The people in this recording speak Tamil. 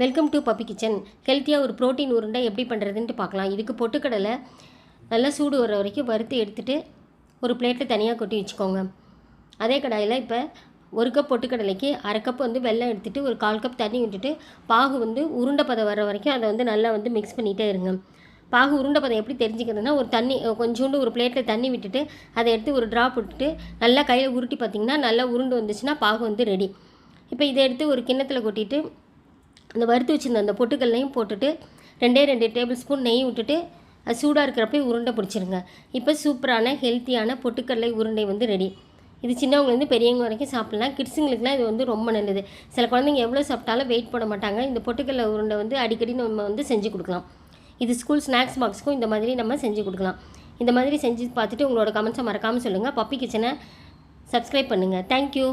Welcome to puppy kitchen. ஹெல்த்தியாக ஒரு ப்ரோட்டீன் உருண்டை எப்படி பண்ணுறதுன்ட்டு பார்க்கலாம். இதுக்கு பொட்டுக்கடலை நல்லா சூடு வர வரைக்கும் வறுத்து எடுத்துகிட்டு ஒரு பிளேட்டில் தனியாக கொட்டி வச்சுக்கோங்க. அதே கடாயில் இப்போ 1 கப் பொட்டுக்கடலைக்கு 1/2 கப் வெல்லம் எடுத்துகிட்டு ஒரு 1/4 கப் தண்ணி விட்டுட்டு பாகு உருண்டை பதம் வர வரைக்கும் அதை நல்லா மிக்ஸ் பண்ணிகிட்டே இருங்க. பாகு உருண்டை பதம் எப்படி தெரிஞ்சுக்கிறதுனா, ஒரு தண்ணி கொஞ்சோண்டு ஒரு பிளேட்டில் தண்ணி விட்டுட்டு அதை எடுத்து ஒரு ட்ராப் விட்டுட்டு நல்லா கையில் உருட்டி பார்த்திங்கன்னா நல்லா உருண்டு வந்துச்சுன்னா பாகு ரெடி. இப்போ இதை எடுத்து ஒரு கிண்ணத்தில் கொட்டிட்டு அந்த வறுத்து வச்சுருந்த அந்த பொட்டுக்கல்லையும் போட்டுட்டு 2 டேபிள் ஸ்பூன் நெய் விட்டுட்டு அது சூடாக இருக்கிறப்ப உருண்டை பிடிச்சிருங்க. இப்போ சூப்பரான ஹெல்த்தியான பொட்டுக்கடலை உருண்டை ரெடி. இது சின்னவங்கலேருந்து பெரியவங்க வரைக்கும் சாப்பிட்லாம். கிட்ஸுங்களுக்குலாம் இது ரொம்ப நல்லது. சில குழந்தைங்க எவ்வளோ சாப்பிட்டாலும் வெயிட் போட மாட்டாங்க. இந்த பொட்டுக்கடலை உருண்டை அடிக்கடி நம்ம செஞ்சு கொடுக்கலாம். இது ஸ்கூல் ஸ்நாக்ஸ் பாக்ஸுக்கும் இந்த மாதிரி நம்ம செஞ்சு கொடுக்கலாம். இந்த மாதிரி செஞ்சு பார்த்துட்டு உங்களோட கமெண்ட்ஸை மறக்காமல் சொல்லுங்கள். பப்பி கிச்சனை சப்ஸ்கிரைப் பண்ணுங்கள். தேங்க்யூ.